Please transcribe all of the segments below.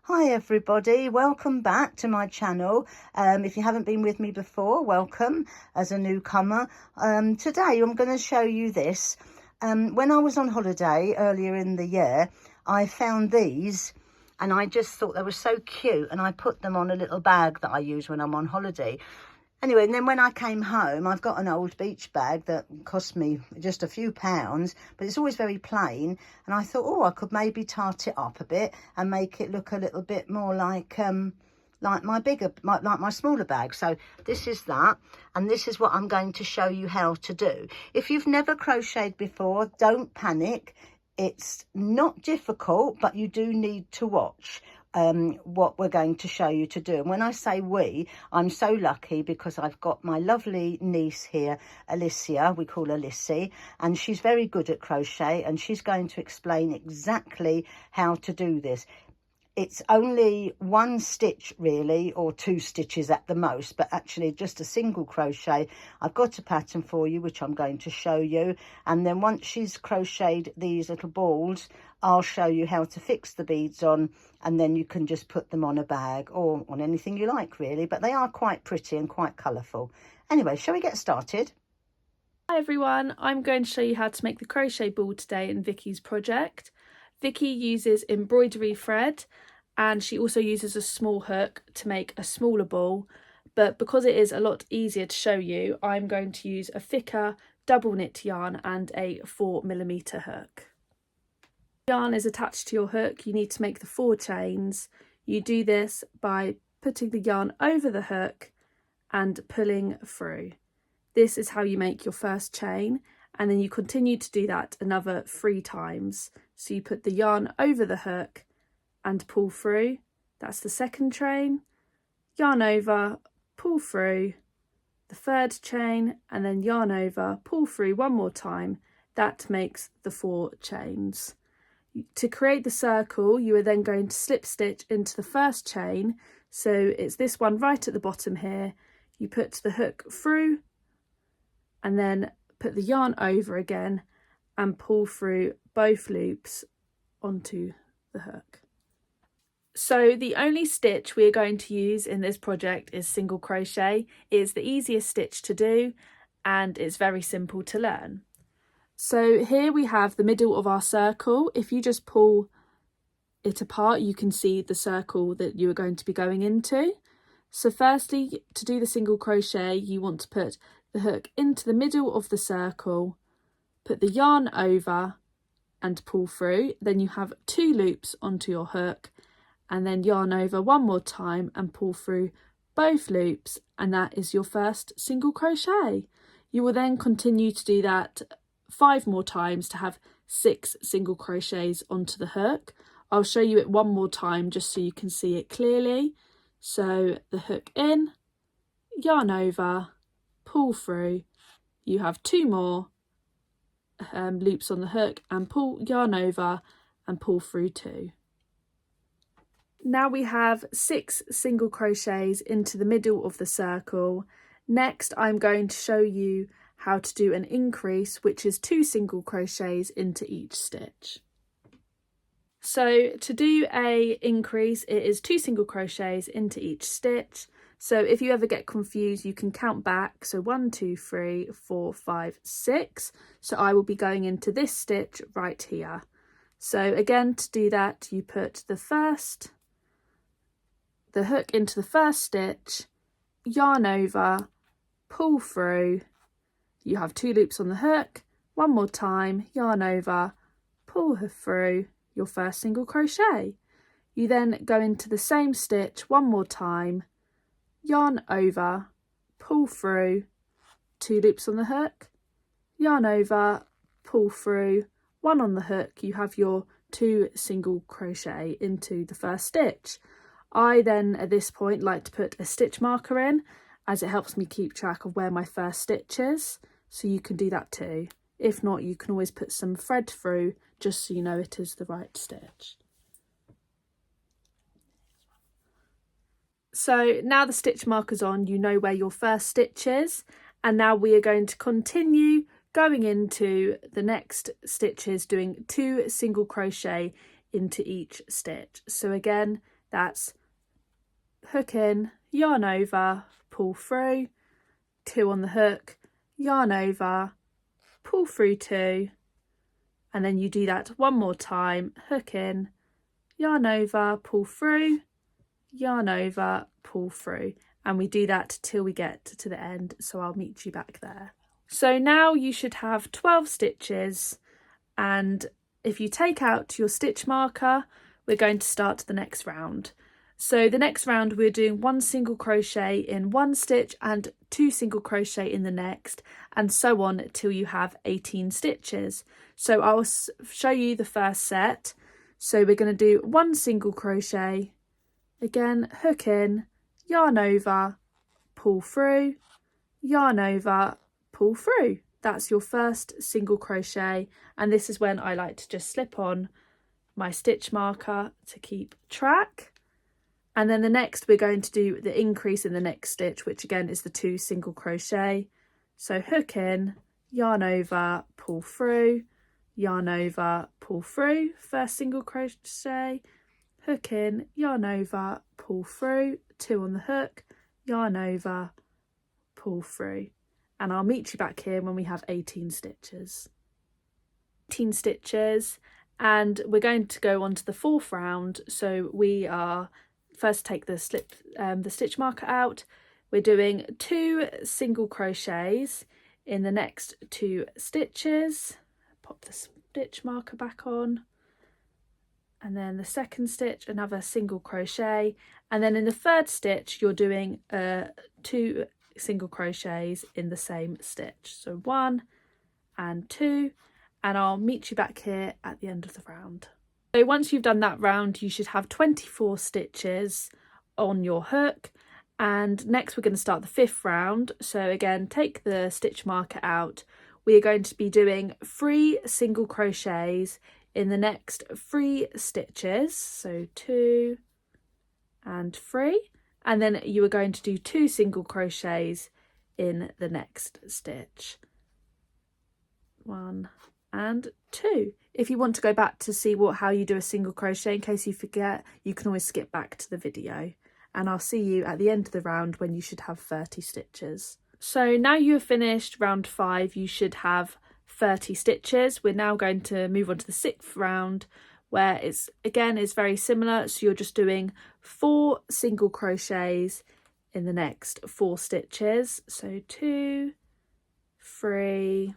Hi everybody, welcome back to my channel. If you haven't been with me before, welcome as a newcomer. Today I'm going to show you this. When I was on holiday earlier in the year, I found these and I just thought they were so cute, and I put them on a little bag that I use when I'm on holiday. Anyway, and then when I came home, I've got an old beach bag that cost me just a few pounds, but it's always very plain. And I thought, oh, I could maybe tart it up a bit and make it look a little bit more like my smaller bag. So this is that, and this is what I'm going to show you how to do. If you've never crocheted before, don't panic. It's not difficult, but you do need to watch what we're going to show you to do. And when I say we, I'm so lucky because I've got my lovely niece here, Alicia, we call her Lissy, and she's very good at crochet, and she's going to explain exactly how to do this. It's only one stitch really, or two stitches at the most, but actually just a single crochet. I've got a pattern for you which I'm going to show you, and then once she's crocheted these little balls, I'll show you how to fix the beads on, and then you can just put them on a bag or on anything you like really, but they are quite pretty and quite colourful. Anyway, shall we get started? Hi everyone, I'm going to show you how to make the crochet ball today in Vicky's project. Vicky uses embroidery thread, and she also uses a small hook to make a smaller ball, but because it is a lot easier to show you, I'm going to use a thicker double knit yarn and a 4mm hook. Yarn is attached to your hook. You need to make the 4 chains. You do this by putting the yarn over the hook and pulling through. This is how you make your first chain, and then you continue to do that another 3 times. So you put the yarn over the hook and pull through. That's the second chain. Yarn over, pull through, the third chain, and then yarn over, pull through one more time. That makes the 4 chains. To create the circle, you are then going to slip stitch into the first chain. So it's this one right at the bottom here. You put the hook through and then put the yarn over again and pull through both loops onto the hook. So the only stitch we are going to use in this project is single crochet. It is the easiest stitch to do and it's very simple to learn. So here we have the middle of our circle. If you just pull it apart, you can see the circle that you are going to be going into. So firstly, to do the single crochet, you want to put the hook into the middle of the circle, put the yarn over and pull through. Then you have 2 loops onto your hook, and then yarn over one more time and pull through both loops, and that is your first single crochet. You will then continue to do that 5 more times to have 6 single crochets onto the hook. I'll show you it one more time just so you can see it clearly. So the hook in, yarn over, pull through, you have 2 more loops on the hook and pull yarn over and pull through 2. Now we have 6 single crochets into the middle of the circle. Next, I'm going to show you how to do an increase, which is 2 single crochets into each stitch. So to do a increase, it is 2 single crochets into each stitch. So if you ever get confused, you can count back. So 1, 2, 3, 4, 5, 6. So I will be going into this stitch right here. So again, to do that, you put the hook into the first stitch, yarn over, pull through. You have 2 loops on the hook, one more time, yarn over, pull her through, your first single crochet. You then go into the same stitch one more time, yarn over, pull through, 2 loops on the hook, yarn over, pull through, 1 on the hook. You have your 2 single crochet into the first stitch. I then at this point like to put a stitch marker in, as it helps me keep track of where my first stitch is. So you can do that too. If not, you can always put some thread through just so you know it is the right stitch. So now the stitch marker's on, you know where your first stitch is, and now we are going to continue going into the next stitches, doing 2 single crochet into each stitch. So again, That's hook in, yarn over, pull through, 2 on the hook, yarn over, pull through 2, and then you do that one more time, hook in, yarn over, pull through, yarn over, pull through, and we do that till we get to the end, so I'll meet you back there. So now you should have 12 stitches, and if you take out your stitch marker, we're going to start the next round. So the next round we're doing 1 single crochet in one stitch and 2 single crochet in the next, and so on till you have 18 stitches. So I'll show you the first set. So we're going to do 1 single crochet, again hook in, yarn over, pull through, yarn over, pull through. That's your first single crochet, and this is when I like to just slip on my stitch marker to keep track. And then the next we're going to do the increase in the next stitch, which again is the 2 single crochet. So hook in, yarn over, pull through, yarn over, pull through, first single crochet, hook in, yarn over, pull through, 2 on the hook, yarn over, pull through. And I'll meet you back here when we have 18 stitches. 18 stitches, and we're going to go on to the 4th round. So we are first take the stitch marker out. We're doing 2 single crochets in the next 2 stitches. Pop the stitch marker back on, and then the second stitch, another single crochet, and then in the 3rd stitch you're doing 2 single crochets in the same stitch. So 1 and 2, and I'll meet you back here at the end of the round. So once you've done that round, you should have 24 stitches on your hook, and next we're going to start the 5th round. So again, take the stitch marker out. We are going to be doing 3 single crochets in the next 3 stitches, so 2 and 3, and then you are going to do 2 single crochets in the next stitch, 1 and 2. If you want to go back to see how you do a single crochet, in case you forget, you can always skip back to the video, and I'll see you at the end of the round when you should have 30 stitches. So now you have finished round 5, you should have 30 stitches. We're now going to move on to the 6th round, where it's very similar. So you're just doing 4 single crochets in the next 4 stitches. So 2, 3,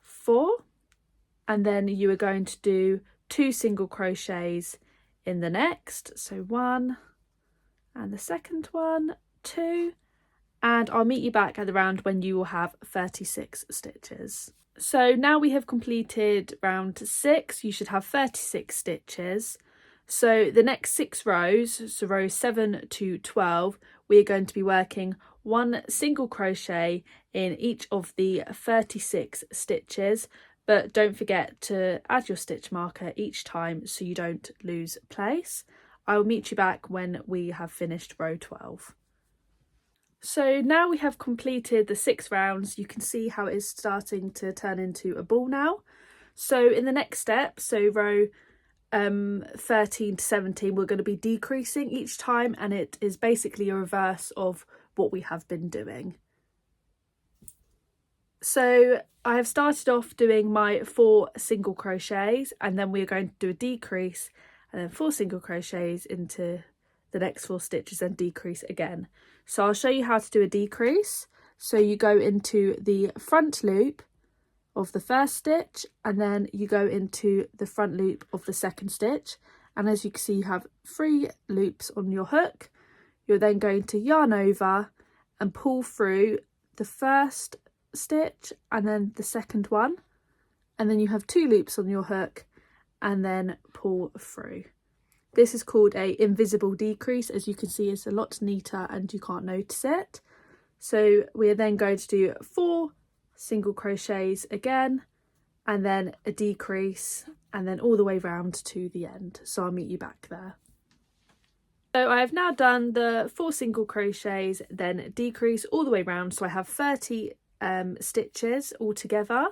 4, and then you are going to do 2 single crochets in the next. So 1 and the second one, 2, and I'll meet you back at the round when you will have 36 stitches. So now we have completed round 6, you should have 36 stitches. So the next 6 rows, so rows 7 to 12, we are going to be working 1 single crochet in each of the 36 stitches, but don't forget to add your stitch marker each time so you don't lose place. I will meet you back when we have finished row 12. So now we have completed the 6 rounds. You can see how it is starting to turn into a ball now. So in the next step, so row 13 to 17, we're going to be decreasing each time, and it is basically a reverse of what we have been doing. So I have started off doing my 4 single crochets, and then we are going to do a decrease and then 4 single crochets into the next 4 stitches and decrease again. So I'll show you how to do a decrease. So you go into the front loop of the first stitch, and then you go into the front loop of the second stitch, and as you can see you have 3 loops on your hook. You're then going to yarn over and pull through the first stitch and then the second one, and then you have 2 loops on your hook and then pull through. This is called a invisible decrease. As you can see, it's a lot neater and you can't notice it. So we are then going to do 4 single crochets again, and then a decrease, and then all the way round to the end. So I'll meet you back there. So I have now done the 4 single crochets, then decrease all the way round. So I have 30 stitches altogether.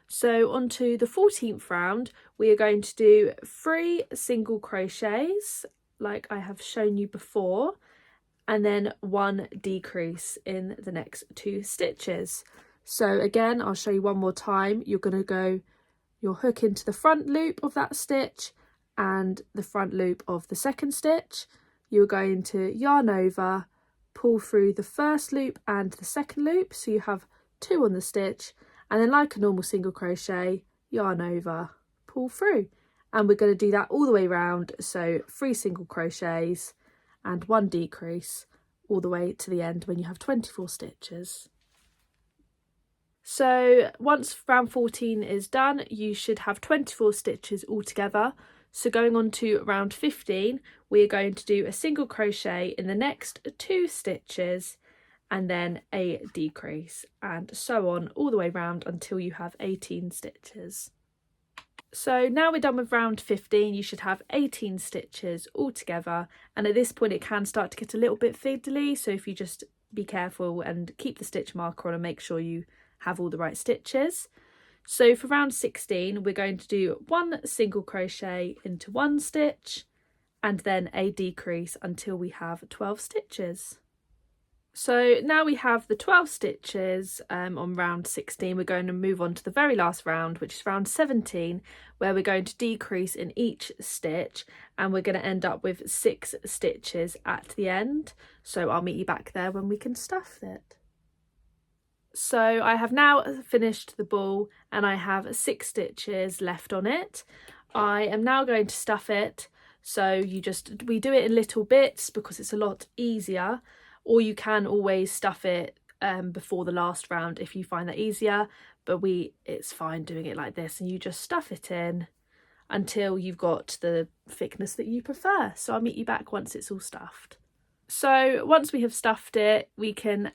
So onto the 14th round, we are going to do 3 single crochets like I have shown you before, and then 1 decrease in the next 2 stitches. So again, I'll show you one more time. You're going to go your hook into the front loop of that stitch and the front loop of the second stitch. You're going to yarn over, pull through the first loop and the second loop, so you have 2 on the stitch, and then like a normal single crochet, yarn over, pull through. And we're going to do that all the way around, so 3 single crochets and 1 decrease all the way to the end when you have 24 stitches. So once round 14 is done, you should have 24 stitches altogether. So going on to round 15, we are going to do a single crochet in the next 2 stitches and then a decrease, and so on all the way round until you have 18 stitches. So now we're done with round 15, you should have 18 stitches altogether, and at this point it can start to get a little bit fiddly, so if you just be careful and keep the stitch marker on and make sure you have all the right stitches. So for round 16, we're going to do 1 single crochet into 1 stitch and then a decrease until we have 12 stitches. So now we have the 12 stitches on round 16, we're going to move on to the very last round, which is round 17, where we're going to decrease in each stitch, and we're going to end up with 6 stitches at the end. So I'll meet you back there when we can stuff it. So I have now finished the ball and I have 6 stitches left on it. I am now going to stuff it. So we do it in little bits because it's a lot easier, or you can always stuff it before the last round if you find that easier, but it's fine doing it like this, and you just stuff it in until you've got the thickness that you prefer. So I'll meet you back once it's all stuffed. So once we have stuffed it, you can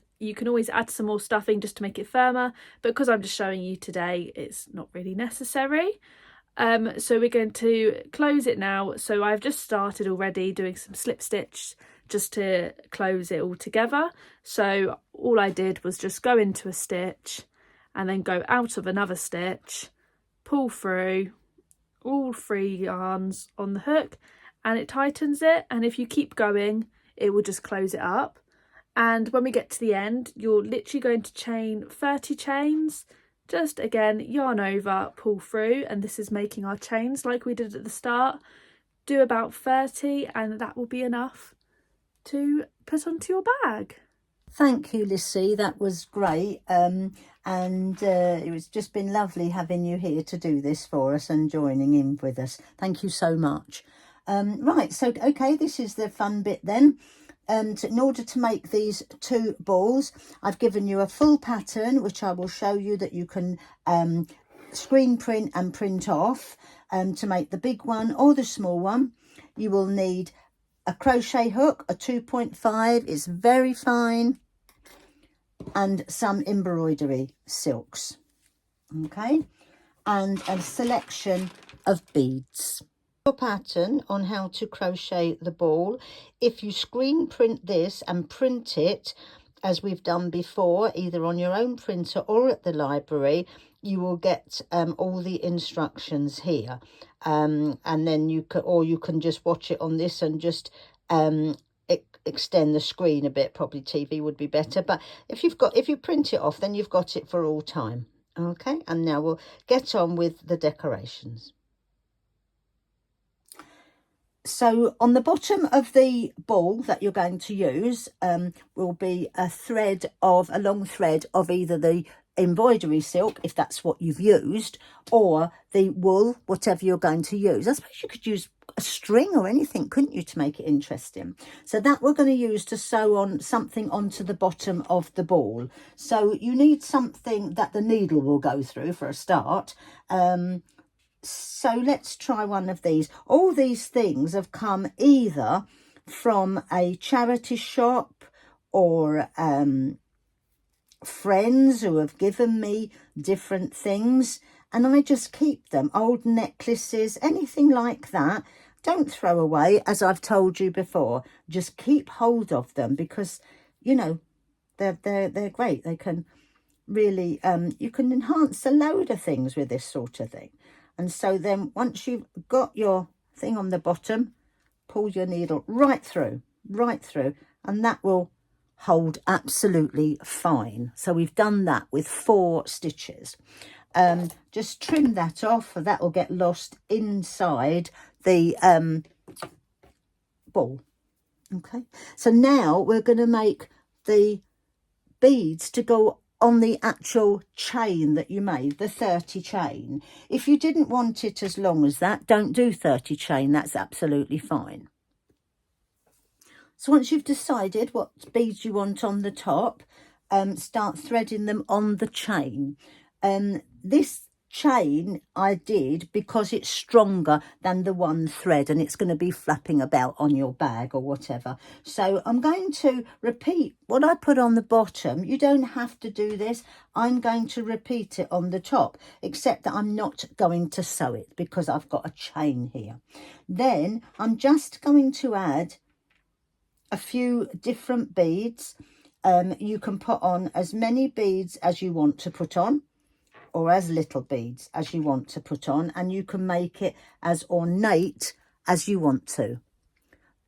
always add some more stuffing just to make it firmer, but because I'm just showing you today, it's not really necessary. So we're going to close it now. So I've just started already doing some slip stitch just to close it all together. So all I did was just go into a stitch and then go out of another stitch, pull through all 3 yarns on the hook, and it tightens it, and if you keep going it will just close it up. And when we get to the end, you're literally going to chain 30 chains. Just again, yarn over, pull through, and this is making our chains like we did at the start. Do about 30 and that will be enough to put onto your bag. Thank you, Lissy, that was great, and it was just been lovely having you here to do this for us and joining in with us. Thank you so much. Right, so okay, this is the fun bit then. So in order to make these 2 balls, I've given you a full pattern which I will show you that you can screen print and print off to make the big one or the small one. You will need a crochet hook, a 2.5, it's very fine, and some embroidery silks, okay, and a selection of beads. Your pattern on how to crochet the ball, if you screen print this and print it as we've done before, either on your own printer or at the library, you will get all the instructions here, and then you can just watch it on this and just extend the screen a bit. Probably TV would be better, but if you print it off, then you've got it for all time. Okay, and now we'll get on with the decorations. So on the bottom of the ball that you're going to use will be a long thread of either the embroidery silk, if that's what you've used, or the wool, whatever you're going to use. I suppose you could use a string or anything, couldn't you, to make it interesting? So that we're going to use to sew on something onto the bottom of the ball. So you need something that the needle will go through for a start. So let's try one of these. All these things have come either from a charity shop or friends who have given me different things, and I just keep them. Old necklaces, anything like that. Don't throw away, as I've told you before. Just keep hold of them because, you know, they're great. They can really, you can enhance a load of things with this sort of thing. And so then once you've got your thing on the bottom, pull your needle right through, and that will hold absolutely fine. So we've done that with 4 stitches. Just trim that off, or that will get lost inside the ball. Okay, so now we're going to make the beads to go on the actual chain that you made, the 30 chain. If you didn't want it as long as that, don't do 30 chain, that's absolutely fine. So once you've decided what beads you want on the top, start threading them on the chain. This chain I did because it's stronger than the one thread, and it's going to be flapping about on your bag or whatever. So I'm going to repeat what I put on the bottom. You don't have to do this. I'm going to repeat it on the top, except that I'm not going to sew it because I've got a chain here. Then I'm just going to add a few different beads. You can put on as many beads as you want to put on, or as little beads as you want to put on, and you can make it as ornate as you want to.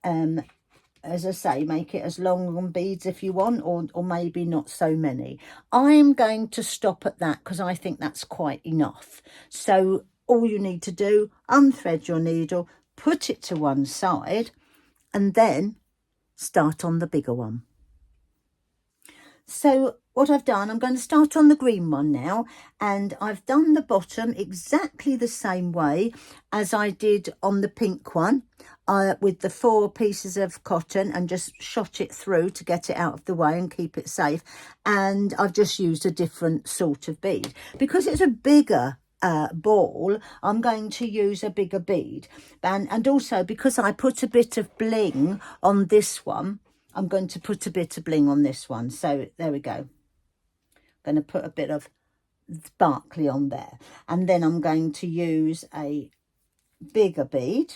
As I say, make it as long on beads if you want, or maybe not so many. I'm going to stop at that because I think that's quite enough. So all you need to do, unthread your needle, put it to one side, and then start on the bigger one. So what I've done, I'm going to start on the green one now, and I've done the bottom exactly the same way as I did on the pink one, with the 4 pieces of cotton, and just shot it through to get it out of the way and keep it safe. And I've just used a different sort of bead because it's a bigger ball. I'm going to use a bigger bead, and also because I put a bit of bling on this one, I'm going to put a bit of bling on this one. So there we go. I'm going to put a bit of sparkly on there, and then I'm going to use a bigger bead.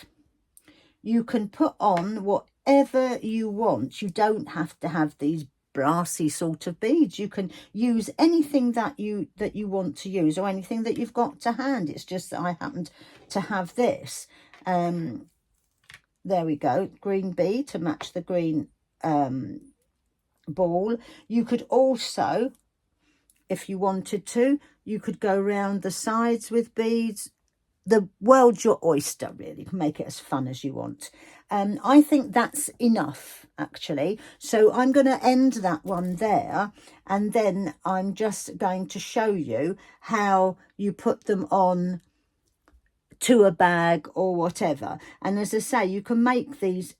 You can put on whatever you want. You don't have to have these brassy sort of beads. You can use anything that you want to use, or anything that you've got to hand. It's just that I happened to have this. There we go, green bead to match the green ball. You could also, if you wanted to, you could go around the sides with beads. The world's your oyster, really. You can make it as fun as you want. I think that's enough, actually. So I'm going to end that one there, and then I'm just going to show you how you put them on to a bag or whatever. And as I say, you can make these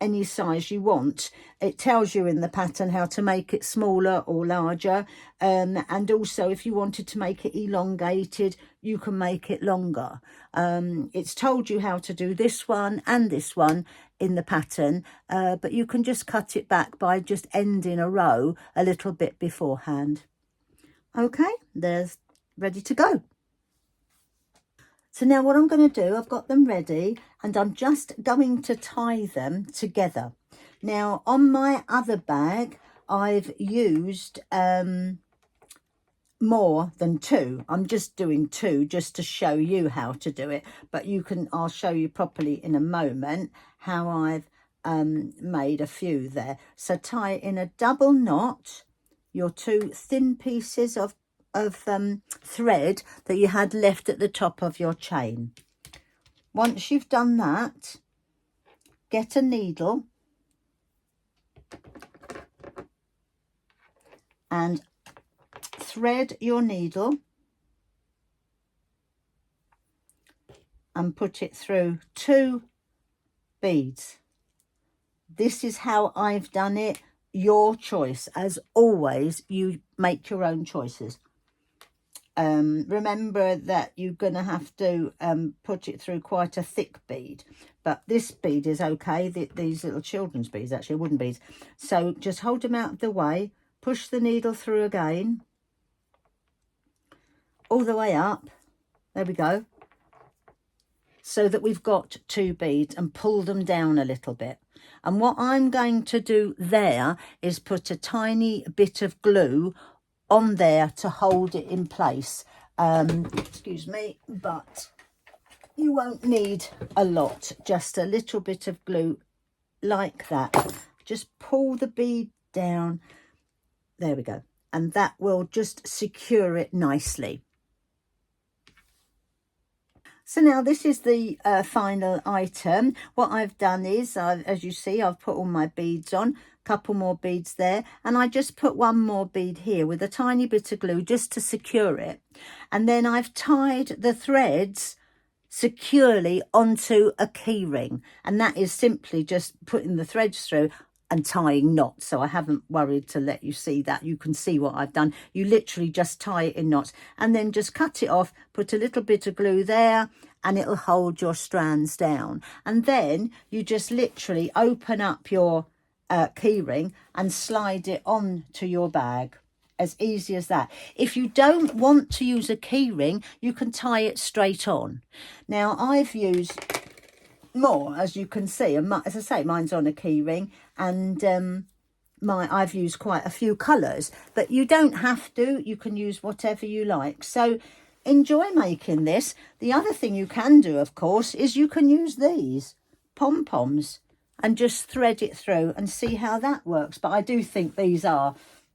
any size you want. It tells you in the pattern how to make it smaller or larger, and also if you wanted to make it elongated, you can make it longer. It's told you how to do this one and this one in the pattern, but you can just cut it back by just ending a row a little bit beforehand. Okay, there's ready to go. So now what I'm going to do, I've got them ready, and I'm just going to tie them together. Now on my other bag, I've used more than 2. I'm just doing 2 just to show you how to do it, but I'll show you properly in a moment how I've made a few there. So tie in a double knot your 2 thin pieces of thread that you had left at the top of your chain. Once you've done that, get a needle and thread your needle and put it through 2 beads. This is how I've done it. Your choice. As always, you make your own choices. Remember that you're going to have to put it through quite a thick bead, but this bead is okay. These little children's beads, actually wooden beads, so just hold them out of the way, push the needle through again all the way up, there we go, so that we've got 2 beads, and pull them down a little bit. And what I'm going to do there is put a tiny bit of glue on there to hold it in place. Excuse me, but you won't need a lot, just a little bit of glue like that. Just pull the bead down, there we go, and that will just secure it nicely. So now this is the final item. What I've done is, as you see, I've put all my beads on, couple more beads there, and I just put one more bead here with a tiny bit of glue just to secure it, and then I've tied the threads securely onto a key ring, and that is simply just putting the threads through and tying knots. So I haven't worried to let you see that. You can see what I've done. You literally just tie it in knots and then just cut it off, put a little bit of glue there, and it'll hold your strands down. And then you just literally open up your key ring and slide it on to your bag. As easy as that. If you don't want to use a key ring, you can tie it straight on. Now I've used more, as you can see, and as I say, mine's on a key ring, and I've used quite a few colours, but you don't have to. You can use whatever you like. So enjoy making this. The other thing you can do, of course, is you can use these pom-poms and just thread it through and see how that works. But I do think these are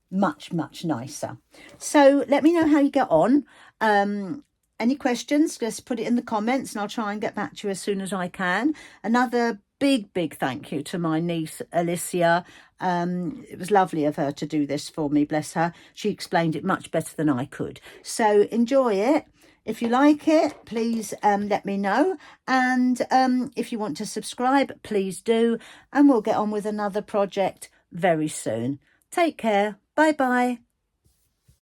much nicer. So let me know how you get on. Any questions, just put it in the comments and I'll try and get back to you as soon as I can. Another big thank you to my niece Alicia. It was lovely of her to do this for me, bless her. She explained it much better than I could. So enjoy it. If you like it, please let me know, and if you want to subscribe, please do, and we'll get on with another project very soon. Take care. Bye bye.